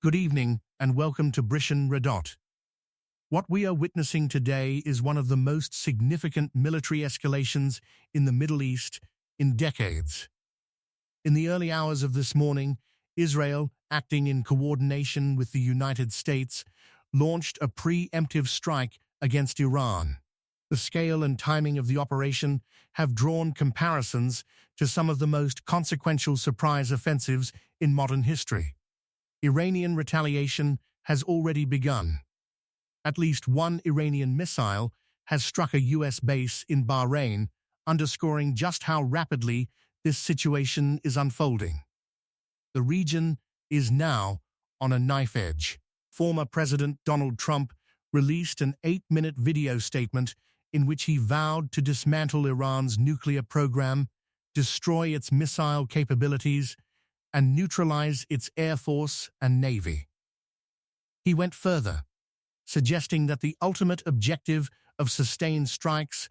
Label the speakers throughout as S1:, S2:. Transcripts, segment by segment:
S1: Good evening and welcome to Brishan Redot. What we are witnessing today is one of the most significant military escalations in the Middle East in decades. In the early hours of this morning, Israel, acting in coordination with the United States, launched a preemptive strike against Iran. The scale and timing of the operation have drawn comparisons to some of the most consequential surprise offensives in modern history. Iranian retaliation has already begun. At least one Iranian missile has struck a U.S. base in Bahrain, underscoring just how rapidly this situation is unfolding. The region is now on a knife edge. Former President Donald Trump released an 8-minute video statement in which he vowed to dismantle Iran's nuclear program, destroy its missile capabilities, and neutralize its air force and navy. He went further, suggesting that the ultimate objective of sustained strikes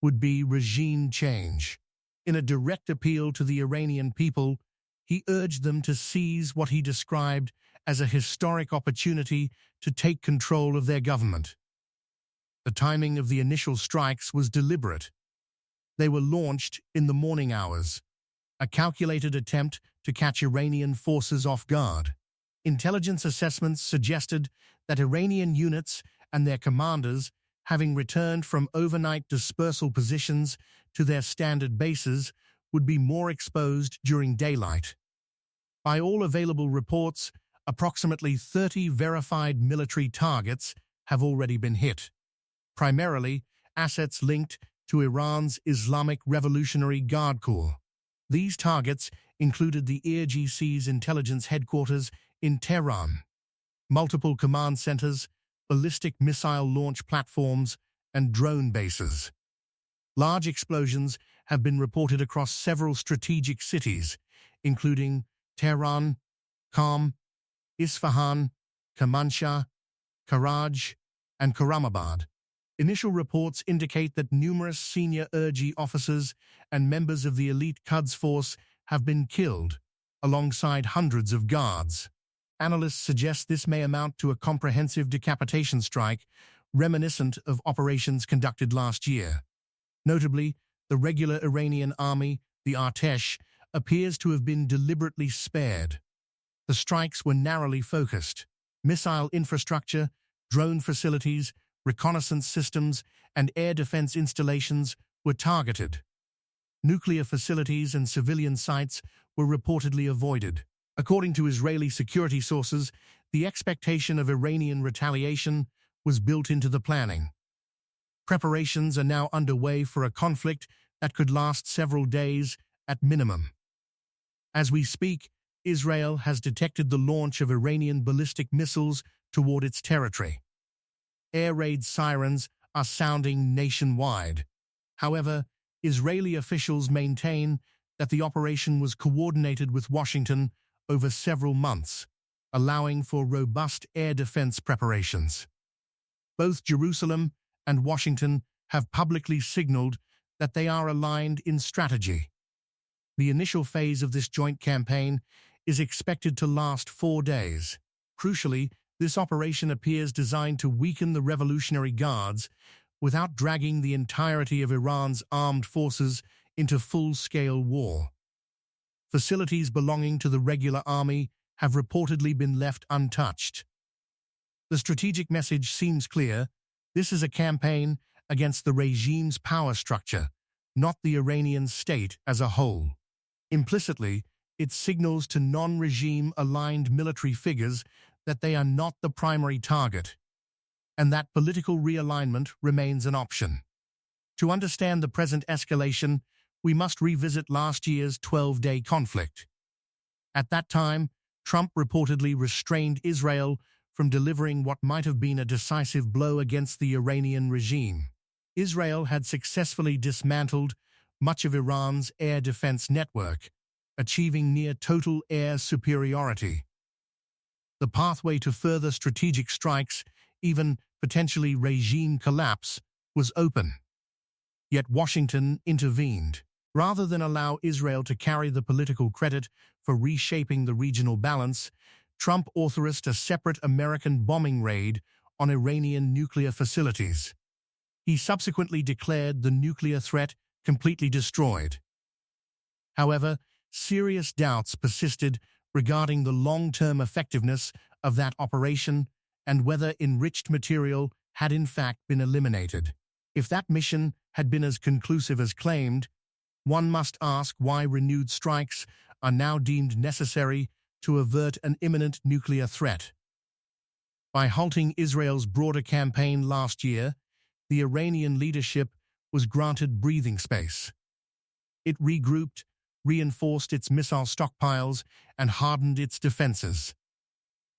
S1: would be regime change. In a direct appeal to the Iranian people, he urged them to seize what he described as a historic opportunity to take control of their government. The timing of the initial strikes was deliberate. They were launched in the morning hours, a calculated attempt to catch Iranian forces off guard. Intelligence assessments suggested that Iranian units and their commanders, having returned from overnight dispersal positions to their standard bases, would be more exposed during daylight. By all available reports, approximately 30 verified military targets have already been hit, primarily assets linked to Iran's Islamic Revolutionary Guard Corps. These targets included the IRGC's intelligence headquarters in Tehran, multiple command centers, ballistic missile launch platforms, and drone bases. Large explosions have been reported across several strategic cities, including Tehran, Qom, Isfahan, Kermanshah, Karaj, and Karamabad. Initial reports indicate that numerous senior IRG officers and members of the elite Quds force have been killed, alongside hundreds of guards. Analysts suggest this may amount to a comprehensive decapitation strike reminiscent of operations conducted last year. Notably, the regular Iranian army, the Artesh, appears to have been deliberately spared. The strikes were narrowly focused. Missile infrastructure, drone facilities, reconnaissance systems, and air defense installations were targeted. Nuclear facilities and civilian sites were reportedly avoided. According to Israeli security sources, the expectation of Iranian retaliation was built into the planning. Preparations are now underway for a conflict that could last several days at minimum. As we speak, Israel has detected the launch of Iranian ballistic missiles toward its territory. Air raid sirens are sounding nationwide. However, Israeli officials maintain that the operation was coordinated with Washington over several months, allowing for robust air defense preparations. Both Jerusalem and Washington have publicly signaled that they are aligned in strategy. The initial phase of this joint campaign is expected to last 4 days. Crucially, this operation appears designed to weaken the Revolutionary Guards without dragging the entirety of Iran's armed forces into full-scale war. Facilities belonging to the regular army have reportedly been left untouched. The strategic message seems clear. This is a campaign against the regime's power structure, not the Iranian state as a whole. Implicitly, it signals to non-regime aligned military figures that they are not the primary target, and that political realignment remains an option. To understand the present escalation, we must revisit last year's 12-day conflict. At that time, Trump reportedly restrained Israel from delivering what might have been a decisive blow against the Iranian regime. Israel had successfully dismantled much of Iran's air defense network, achieving near-total air superiority. The pathway to further strategic strikes, even potentially regime collapse, was open. Yet Washington intervened. Rather than allow Israel to carry the political credit for reshaping the regional balance, Trump authorized a separate American bombing raid on Iranian nuclear facilities. He subsequently declared the nuclear threat completely destroyed. However, serious doubts persisted regarding the long-term effectiveness of that operation and whether enriched material had in fact been eliminated. If that mission had been as conclusive as claimed, one must ask why renewed strikes are now deemed necessary to avert an imminent nuclear threat. By halting Israel's broader campaign last year, the Iranian leadership was granted breathing space. It regrouped, reinforced its missile stockpiles, and hardened its defenses.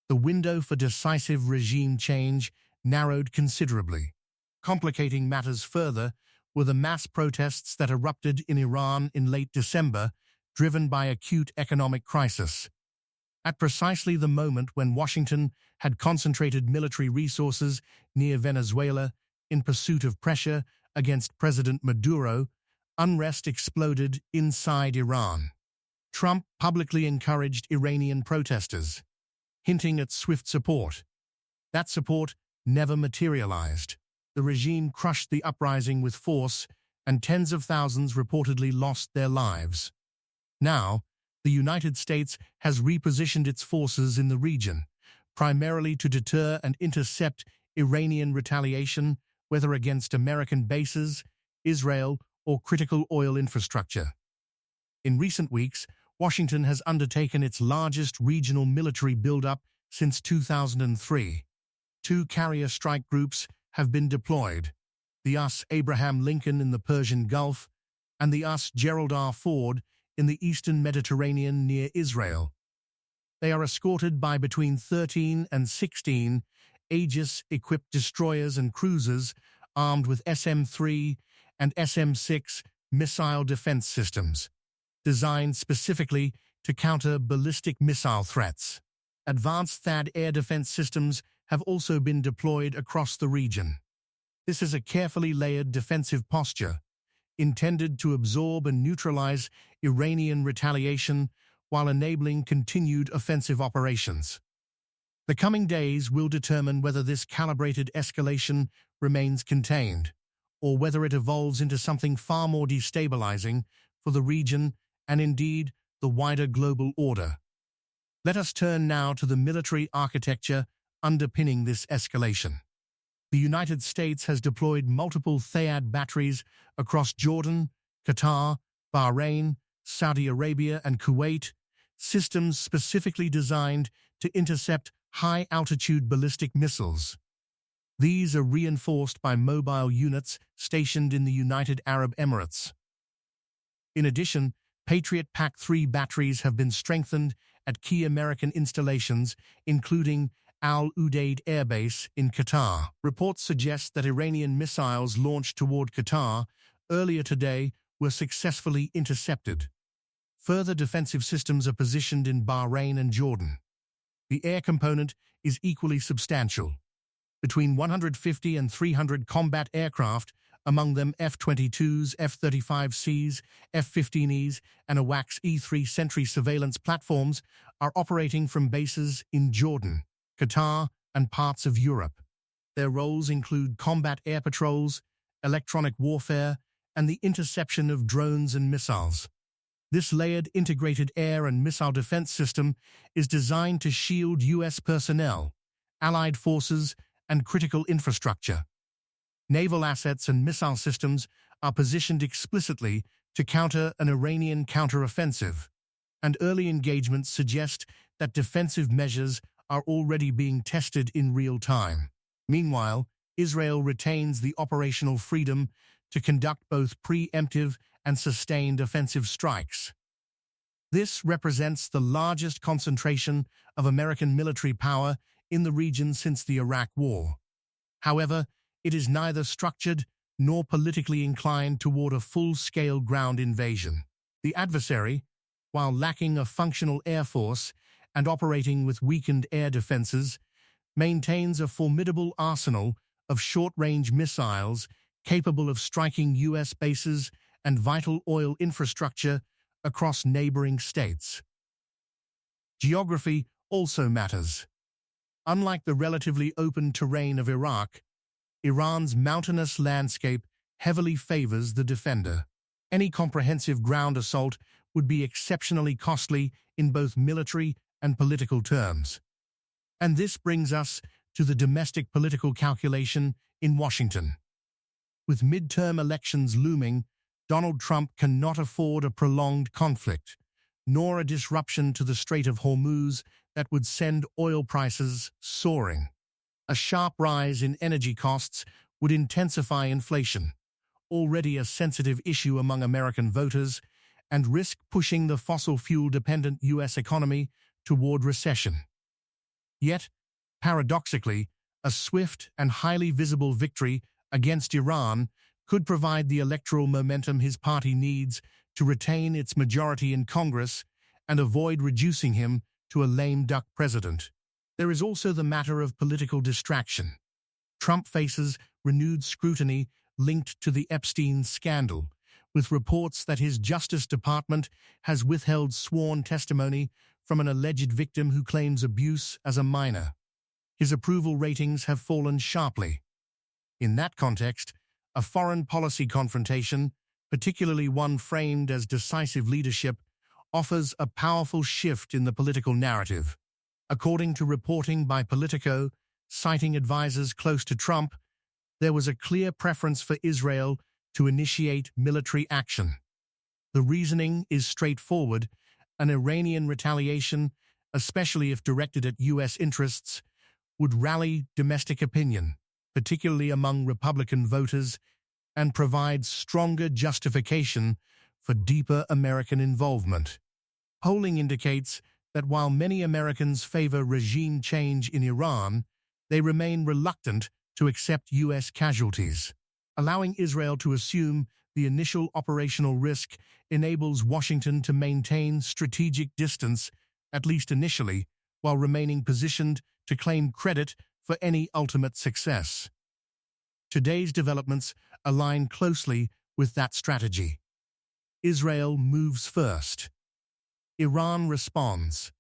S1: The window for decisive regime change narrowed considerably. Complicating matters further were the mass protests that erupted in Iran in late December, driven by acute economic crisis. At precisely the moment when Washington had concentrated military resources near Venezuela in pursuit of pressure against President Maduro, unrest exploded inside Iran. Trump publicly encouraged Iranian protesters, hinting at swift support. That support never materialized. The regime crushed the uprising with force, and tens of thousands reportedly lost their lives. Now, the United States has repositioned its forces in the region, primarily to deter and intercept Iranian retaliation, whether against American bases, Israel, or critical oil infrastructure. In recent weeks, Washington has undertaken its largest regional military buildup since 2003. 2 carrier strike groups have been deployed, the US Abraham Lincoln in the Persian Gulf and the US Gerald R. Ford in the eastern Mediterranean near Israel. They are escorted by between 13 and 16 Aegis-equipped destroyers and cruisers armed with SM-3 and SM-6 missile defense systems, designed specifically to counter ballistic missile threats. Advanced THAAD air defense systems have also been deployed across the region. This is a carefully layered defensive posture, intended to absorb and neutralize Iranian retaliation while enabling continued offensive operations. The coming days will determine whether this calibrated escalation remains contained, or whether it evolves into something far more destabilizing for the region and indeed the wider global order. Let us turn now to the military architecture underpinning this escalation. The United States has deployed multiple THAAD batteries across Jordan, Qatar, Bahrain, Saudi Arabia, and Kuwait, systems specifically designed to intercept high-altitude ballistic missiles. These are reinforced by mobile units stationed in the United Arab Emirates. In addition, Patriot PAC-3 batteries have been strengthened at key American installations, including Al Udeid Air Base in Qatar. Reports suggest that Iranian missiles launched toward Qatar earlier today were successfully intercepted. Further defensive systems are positioned in Bahrain and Jordan. The air component is equally substantial. Between 150 and 300 combat aircraft, among them F-22s, F-35Cs, F-15Es, and AWACS E-3 Sentry surveillance platforms, are operating from bases in Jordan, Qatar, and parts of Europe. Their roles include combat air patrols, electronic warfare, and the interception of drones and missiles. This layered integrated air and missile defense system is designed to shield U.S. personnel, allied forces, and critical infrastructure. Naval assets and missile systems are positioned explicitly to counter an Iranian counteroffensive, and early engagements suggest that defensive measures are already being tested in real time. Meanwhile, Israel retains the operational freedom to conduct both preemptive and sustained offensive strikes. This represents the largest concentration of American military power in the region since the Iraq War. However, it is neither structured nor politically inclined toward a full-scale ground invasion. The adversary, while lacking a functional air force and operating with weakened air defenses, maintains a formidable arsenal of short-range missiles capable of striking U.S. bases and vital oil infrastructure across neighboring states. Geography also matters. Unlike the relatively open terrain of Iraq, Iran's mountainous landscape heavily favors the defender. Any comprehensive ground assault would be exceptionally costly in both military and political terms. And this brings us to the domestic political calculation in Washington. With midterm elections looming, Donald Trump cannot afford a prolonged conflict, nor a disruption to the Strait of Hormuz that would send oil prices soaring. A sharp rise in energy costs would intensify inflation, already a sensitive issue among American voters, and risk pushing the fossil fuel-dependent U.S. economy toward recession. Yet, paradoxically, a swift and highly visible victory against Iran could provide the electoral momentum his party needs to retain its majority in Congress and avoid reducing him to a lame duck president. There is also the matter of political distraction. Trump faces renewed scrutiny linked to the Epstein scandal, with reports that his Justice Department has withheld sworn testimony from an alleged victim who claims abuse as a minor. His approval ratings have fallen sharply. In that context, a foreign policy confrontation, particularly one framed as decisive leadership, offers a powerful shift in the political narrative. According to reporting by Politico, citing advisors close to Trump, there was a clear preference for Israel to initiate military action. The reasoning is straightforward. An Iranian retaliation, especially if directed at U.S. interests, would rally domestic opinion, particularly among Republican voters, and provide stronger justification for deeper American involvement. Polling indicates that while many Americans favor regime change in Iran, they remain reluctant to accept U.S. casualties. Allowing Israel to assume the initial operational risk enables Washington to maintain strategic distance, at least initially, while remaining positioned to claim credit for any ultimate success. Today's developments align closely with that strategy. Israel moves first. Iran responds.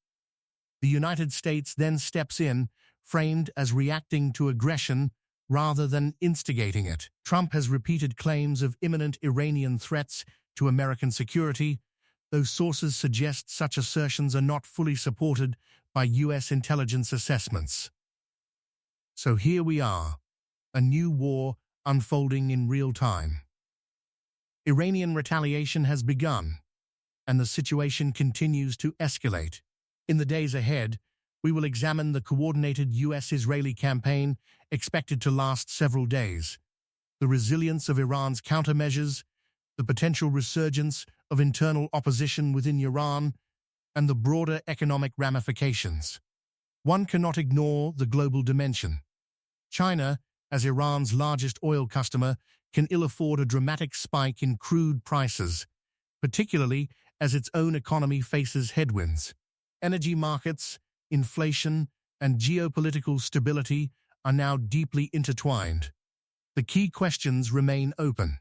S1: The United States then steps in, framed as reacting to aggression rather than instigating it. Trump has repeated claims of imminent Iranian threats to American security, though sources suggest such assertions are not fully supported by U.S. intelligence assessments. So here we are, a new war unfolding in real time. Iranian retaliation has begun, and the situation continues to escalate. In the days ahead, we will examine the coordinated U.S.-Israeli campaign expected to last several days, the resilience of Iran's countermeasures, the potential resurgence of internal opposition within Iran, and the broader economic ramifications. One cannot ignore the global dimension. China, as Iran's largest oil customer, can ill afford a dramatic spike in crude prices, particularly as its own economy faces headwinds. Energy markets, inflation, and geopolitical stability are now deeply intertwined. The key questions remain open.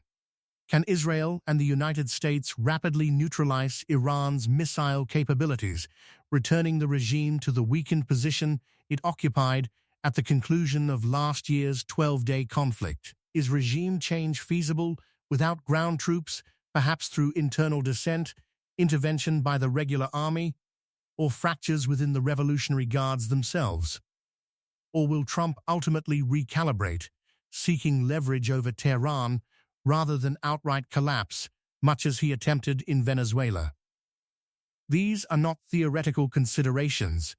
S1: Can Israel and the United States rapidly neutralize Iran's missile capabilities, returning the regime to the weakened position it occupied at the conclusion of last year's 12-day conflict? Is regime change feasible without ground troops, perhaps through internal dissent, intervention by the regular army, or fractures within the Revolutionary Guards themselves? Or will Trump ultimately recalibrate, seeking leverage over Tehran rather than outright collapse, much as he attempted in Venezuela? These are not theoretical considerations.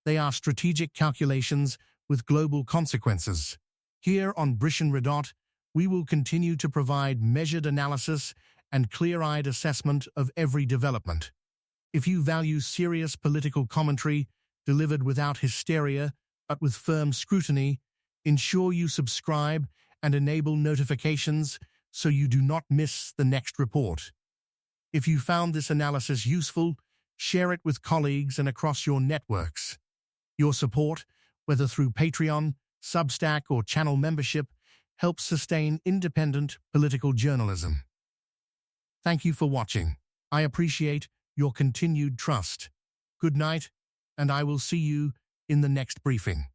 S1: They are strategic calculations with global consequences. Here on Britain Redot, we will continue to provide measured analysis and clear-eyed assessment of every development. If you value serious political commentary delivered without hysteria but with firm scrutiny, ensure you subscribe and enable notifications so you do not miss the next report. If you found this analysis useful, share it with colleagues and across your networks. Your support, whether through Patreon, Substack, or channel membership, helps sustain independent political journalism. Thank you for watching. I appreciate your continued trust. Good night and I will see you in the next briefing.